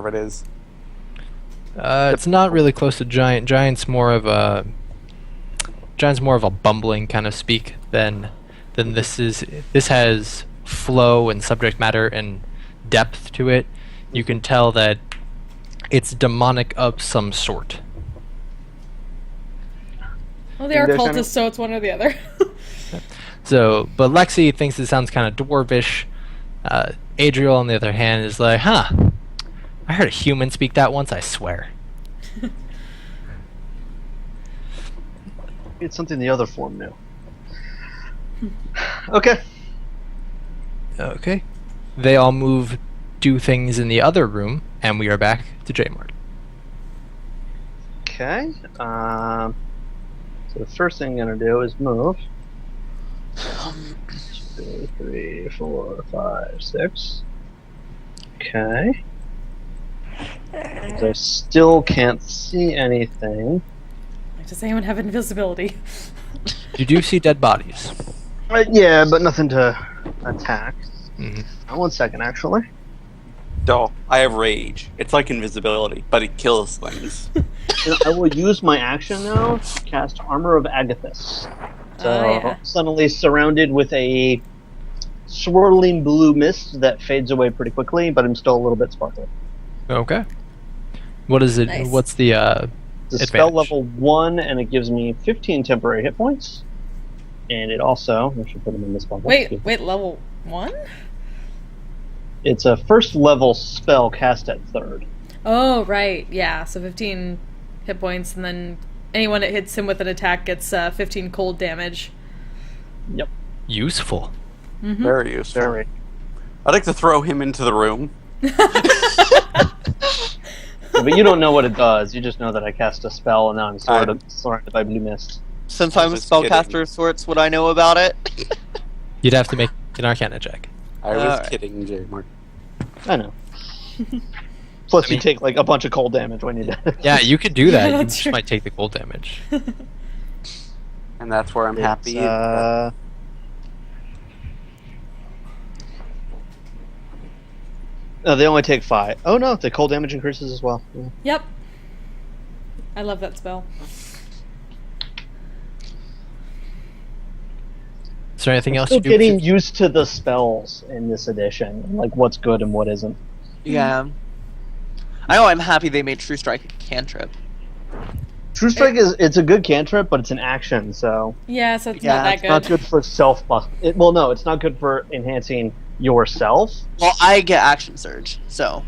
whatever it is. It's not really close to giant. Giant's more of a bumbling kind of speak than this is. This has flow and subject matter and depth to it. You can tell that it's demonic of some sort. Well, they are cultists, so it's one or the other. So, but Lexi thinks it sounds kind of dwarvish. Adriel, on the other hand, is like, huh, I heard a human speak that once, I swear. It's something the other form knew. Okay. Okay. They all do things in the other room, and we are back to J-Mart. Okay. So the first thing I'm going to do is move. 2, 3, 4, 5, 6. Okay. I still can't see anything. Does anyone have invisibility? You do see dead bodies. Yeah, but nothing to attack. Mm-hmm. 1 second, actually. Oh, I have rage. It's like invisibility, but it kills things. I will use my action now to cast Armor of Agathis. So suddenly surrounded with a swirling blue mist that fades away pretty quickly, but I'm still a little bit sparkly. Okay. What is it? Nice. What's the It's a spell level 1, and it gives me 15 temporary hit points. And it also, I should put them in this bubble. Wait, level 1? It's a first level spell cast at 3rd. Oh, right, yeah. So 15 hit points, and then anyone that hits him with an attack gets 15 cold damage. Yep. Useful. Mm-hmm. Very useful. Very. I'd like to throw him into the room. But you don't know what it does. You just know that I cast a spell, and now I'm surrounded by blue mist. Since I'm a spellcaster of sorts, would I know about it? You'd have to make an Arcana check. I was kidding, J. Mark. I know. Plus, you take like a bunch of cold damage when you do. Yeah, you could do that. Yeah, You that's just true. might take the cold damage. And that's where I'm happy. No, they only take 5. Oh no, the cold damage increases as well. Yeah. Yep. I love that spell. Is there anything else Still you do? getting used to the spells in this edition, like what's good and what isn't. Yeah. I know I'm happy they made True Strike a cantrip. True Strike it's a good cantrip, but it's an action, so Yeah, so it's Yeah, not that it's good. not good for self buff. Well, no, it's not good for enhancing yourself. Well, I get Action Surge, so...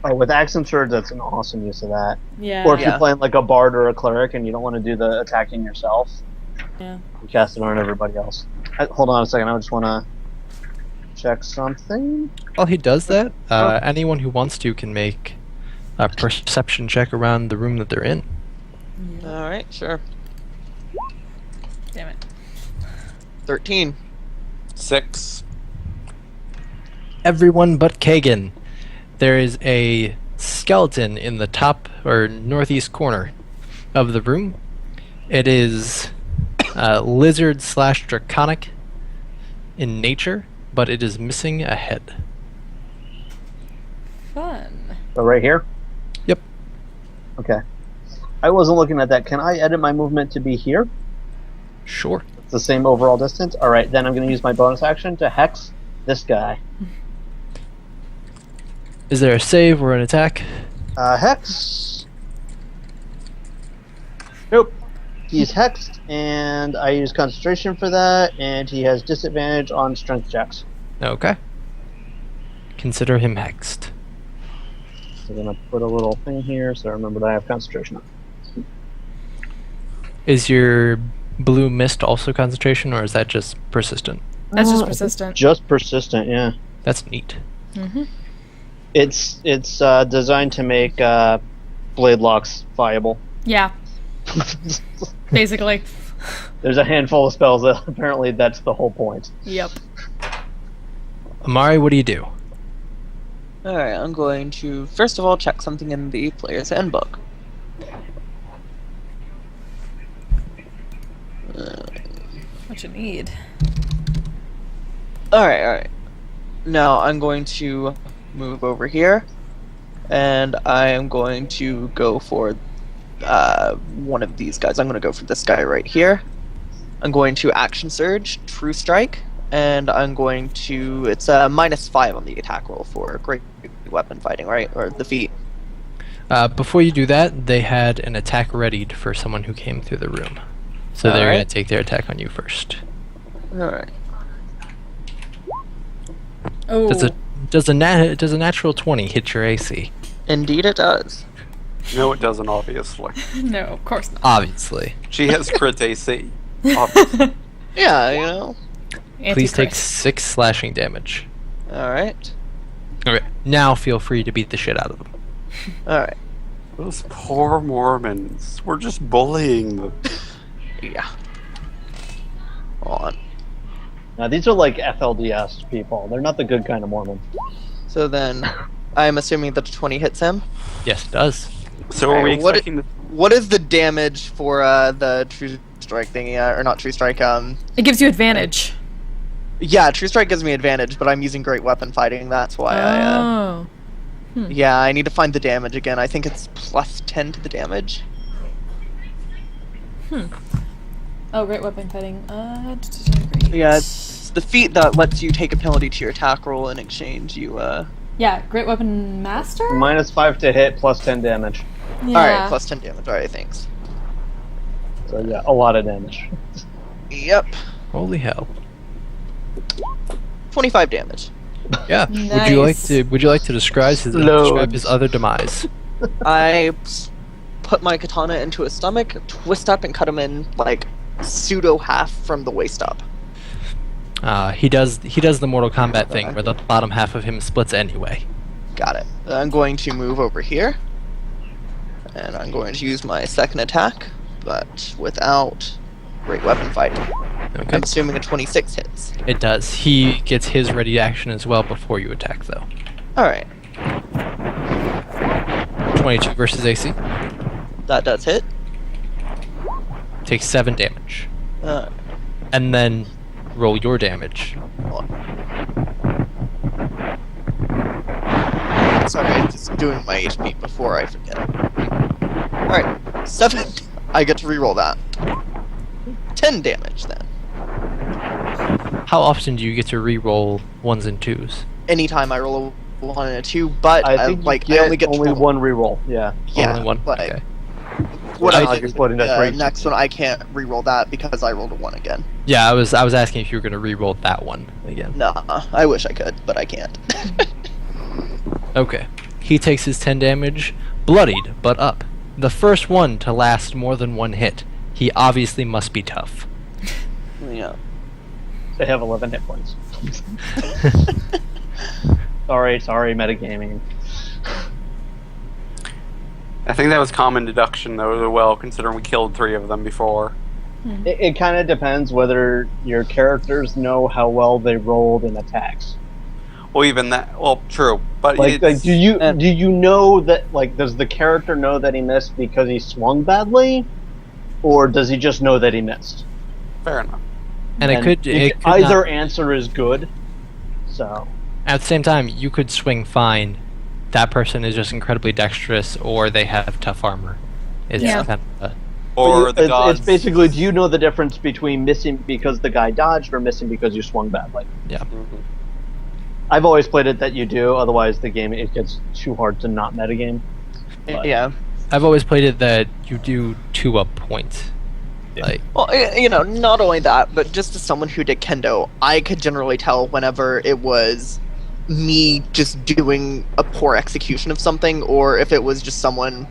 Oh, with Action Surge, that's an awesome use of that. Yeah. Or if you're Yeah. playing like a bard or a cleric and you don't want to do the attacking yourself, Yeah. you cast it on everybody else. Hold on a second, I just want to check something. While he does that, anyone who wants to can make a perception check around the room that they're in. Alright, sure. Damn it. 13. 6. Everyone but Kagan. There is a skeleton in the top or northeast corner of the room. It is lizard/draconic in nature, but it is missing a head. Fun. So right here? Yep. Okay. I wasn't looking at that. Can I edit my movement to be here? Sure. It's the same overall distance? Alright, then I'm going to use my bonus action to hex this guy. Is there a save or an attack? Hex. Nope. He's hexed, and I use concentration for that, and he has disadvantage on strength checks. Okay. Consider him hexed. So I'm going to put a little thing here so I remember that I have concentration on. Is your blue mist also concentration, or is that just persistent? That's just persistent. Just persistent, yeah. That's neat. Mm-hmm. It's designed to make blade locks viable. Yeah, basically. There's a handful of spells that apparently that's the whole point. Yep. Amari, what do you do? Alright, I'm going to, first of all, check something in the player's handbook. What you need. Alright. Now I'm going to move over here And I am going to go for one of these guys. I'm going to go for this guy right here. I'm going to Action Surge, True Strike, and I'm going to... It's a -5 on the attack roll for great weapon fighting, right? Or the feat. Before you do that, they had an attack readied for someone who came through the room. So they're going to take their attack on you first. Alright. Oh. Does a natural 20 hit your AC? Indeed it does. No, it doesn't, obviously. No, of course not. Obviously. She has crit AC. Obviously. Yeah, you know. Please take Antichrist. 6 slashing damage. Alright. Okay, now feel free to beat the shit out of them. Alright. Those poor Mormons. We're just bullying them. Yeah. Hold on. Now, these are like FLDS people. They're not the good kind of Mormon. So then, I'm assuming that the 20 hits him. Yes, it does. So are we Alright, expecting the... What is the damage for the True Strike thingy? Or not True Strike, It gives you advantage. Yeah, True Strike gives me advantage, but I'm using Great Weapon Fighting, that's why Oh. Yeah, I need to find the damage again. I think it's +10 to the damage. Oh, great weapon fighting. Great. Yeah, it's the feat that lets you take a penalty to your attack roll in exchange. You, Yeah, great weapon master? -5 to hit, +10 damage. Yeah. Alright, +10 damage. Alright, thanks. So yeah, a lot of damage. Yep. Holy hell. 25 damage. Yeah. Nice. Would you like to describe his other demise? I put my katana into his stomach, twist up, and cut him in, like, pseudo half from the waist up. He does the Mortal Kombat thing where the bottom half of him splits anyway. Got it. I'm going to move over here. And I'm going to use my second attack, but without great weapon fighting. Okay. I'm assuming a 26 hits. It does. He gets his ready action as well before you attack, though. Alright. 22 versus AC. That does hit. Takes 7 damage. Uh, And then roll your damage. hold on. Sorry, I'm just doing my HP before I forget. Alright, 7. I get to reroll that. 10 damage then. How often do you get to re-roll 1s and 2s? Anytime I roll a 1 and a 2, but I think I only get only 12. one reroll. Yeah. Yeah, Only one? like, Okay. what I I like did, exploding that great. next one I can't reroll that because I rolled a 1 again. Yeah, I was asking if you were going to re-roll that one again. Nah, I wish I could, but I can't. Okay. He takes his 10 damage, bloodied, but up. The first one to last more than one hit. He obviously must be tough. Yeah. They have 11 hit points. sorry, metagaming. I think that was common deduction, though, as well, considering we killed 3 of them before. It kind of depends whether your characters know how well they rolled in attacks. Well, even that... Well, true. But Like it's... do you know that, like, does the character know that he missed because he swung badly? Or does he just know that he missed? Fair enough. And it could either not- answer is good. So At the same time, you could swing fine. That person is just incredibly dexterous, or they have tough armor. It's Yeah. kind of Or the gods... it's basically, do you know the difference between missing because the guy dodged or missing because you swung badly? yeah. Mhm. I've always played it that you do, otherwise the game, it gets too hard to not metagame. But- Yeah. I've always played it that you do 2-up points. Yeah. Like, Well, you know, not only that, but just as someone who did kendo, I could generally tell whenever it was me just doing a poor execution of something, or if it was just someone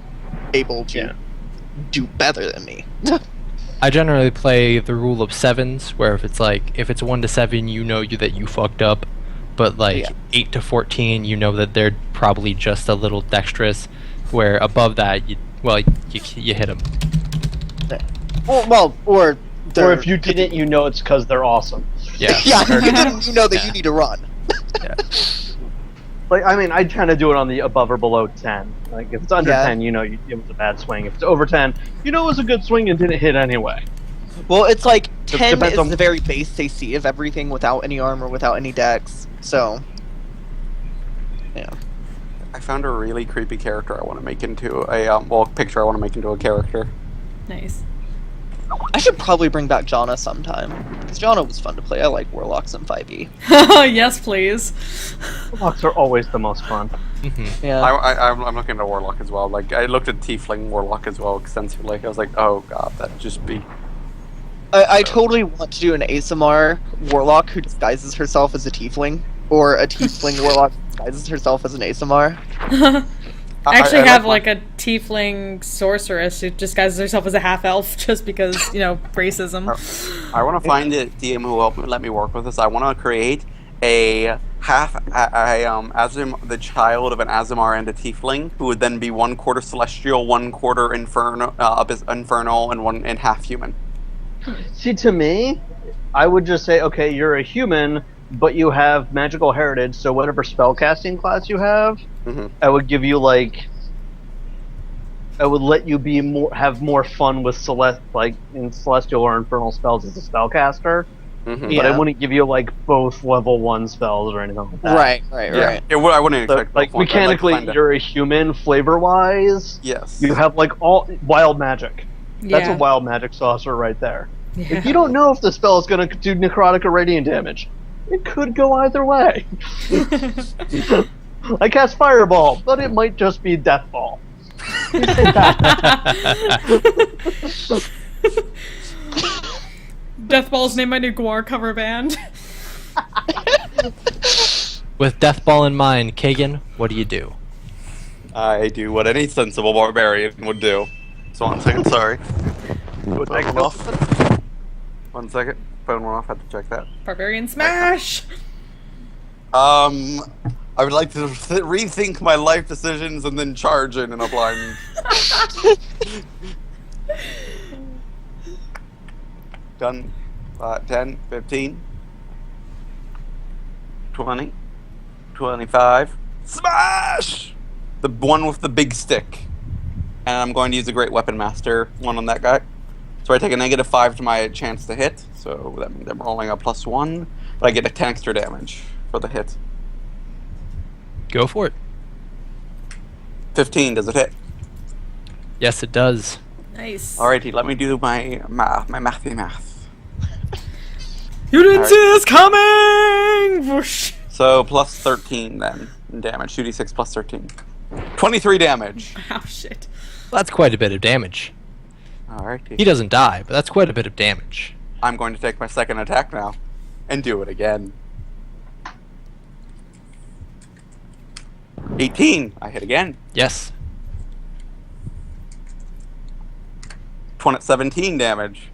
able to do better than me. I generally play the rule of 7s, where if it's 1 to 7, you know that you fucked up, but like Yeah. 8 to 14, you know that they're probably just a little dexterous. Where above that, you hit them. Or if you didn't, you know it's because they're awesome. Yeah. yeah, if you didn't, you know that Yeah. you need to run. Yeah. Like, I mean, I kind of do it on the above or below 10. Like, if it's under Yeah. 10, you know it was a bad swing. If it's over 10, you know it was a good swing and didn't hit anyway. Well, it's like 10 depends is on- the very base AC of everything without any armor, without any dex. So, yeah. I found a really creepy character I want to make into a picture I want to make into a character. Nice. I should probably bring back Janna sometime. Because Janna was fun to play. I like Warlocks in 5e. Yes, please. Warlocks are always the most fun. Yeah. I'm looking at a warlock as well. Like I looked at tiefling warlock as well extensively. I was like, oh god, that'd just be. I totally want to do an ASMR warlock who disguises herself as a tiefling, or a tiefling warlock who disguises herself as an ASMR. I actually I have like like a tiefling sorceress who disguises herself as a half elf just because, racism. I want to find a DM who will let me work with this. I want to create a the child of an Azimar and a tiefling, who would then be 1/4 celestial, 1/4 infernal, and 1 and half human. See, to me, I would just say, okay, you're a human, but you have magical heritage, so whatever spellcasting class you have, I would give you I would let you have more fun with in celestial or infernal spells as a spellcaster. But I wouldn't give you both level 1 spells or anything like that. Right. Yeah, I wouldn't expect both ones. Mechanically, you're a human flavor-wise. Yes. You have all wild magic. That's Yeah. a wild magic sorcerer right there. Yeah. If you don't know if the spell is going to do necrotic or radiant damage, it could go either way. I cast Fireball, but it might just be Deathball. Deathball's name my new Gwar cover band. With Deathball in mind, Kagan, what do you do? I do what any sensible barbarian would do. So 1 second, sorry. Phone went off. 1 second. Phone went off, had to check that. Barbarian smash! I would like to rethink my life decisions and then charge in a blind. Done. 10, 15, 20, 25. Smash! The one with the big stick. And I'm going to use the Great Weapon Master one on that guy. So I take a -5 to my chance to hit. So that means I'm rolling a +1. But I get a 10 extra damage for the hit. Go for it. 15, does it hit? Yes, it does. Nice. Alrighty, let me do my mathy math. You didn't Alright. see this coming! Whoosh. So plus 13 then in damage. 2d6 plus 13. 23 damage. Oh, shit. That's quite a bit of damage. He Alrighty. doesn't die, but that's quite a bit of damage. I'm going to take my second attack now and do it again. 18. I hit again. Yes. 17 damage.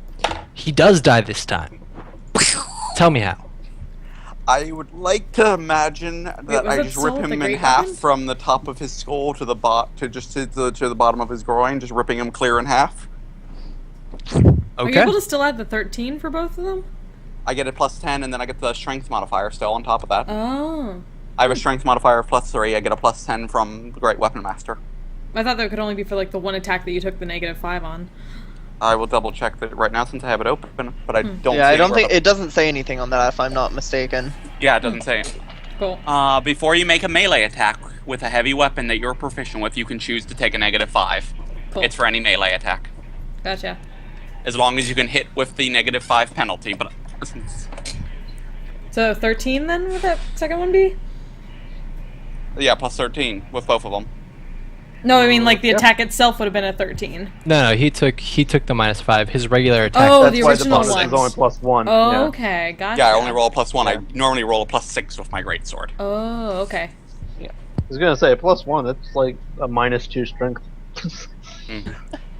He does die this time. Tell me how. I would like to imagine that was I it just still rip with him the in great half weapon? from the top of his skull to the to the bottom of his groin, just ripping him clear in half. Are you Okay. able to still add the 13 for both of them? I get a +10, and then I get the strength modifier still on top of that. Oh. I have a strength modifier of +3. I get a +10 from the Great Weapon Master. I thought that could only be for the one attack that you took the -5 on. I will double check that right now since I have it open, but I don't. Yeah, see I don't anywhere think it doesn't say anything on that if I'm not mistaken. Yeah, it doesn't say it. Cool. Before you make a melee attack with a heavy weapon that you're proficient with, you can choose to take a -5. Cool. It's for any melee attack, Gotcha. as long as you can hit with the -5 penalty. But So 13 then would that second one be? yeah, +13 with both of them. No, I mean the attack itself would have been a 13. No, he took the -5. His regular attack. Oh, That's the why original the bonus one. is only +1. Oh, yeah. okay, gotcha. Yeah, I only roll a +1. I normally roll a +6 with my greatsword. Oh, okay. I was gonna say +1. That's like a -2 strength.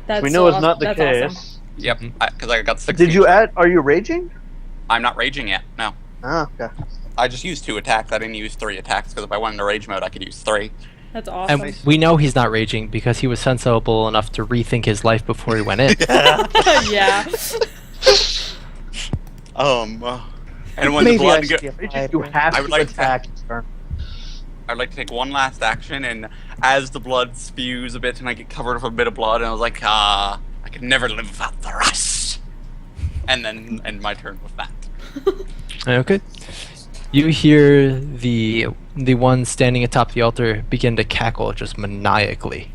That's we know so it's not the that's case. awesome. Yep, because I got 6. Did you add? Are you raging? I'm not raging yet. No, Ah, okay. I just used 2 attacks. I didn't use 3 attacks because if I went into rage mode, I could use 3. That's awesome. And we know he's not raging because he was sensible enough to rethink his life before he went in. Yeah. And when Maybe the blood I should be a You fighter. have I would to like to- attack. each turn. I'd like to take one last action, and as the blood spews a bit and I get covered with a bit of blood, and I was like, I could never live without the rest. And then end my turn with that. Okay. You hear the one standing atop the altar begin to cackle just maniacally.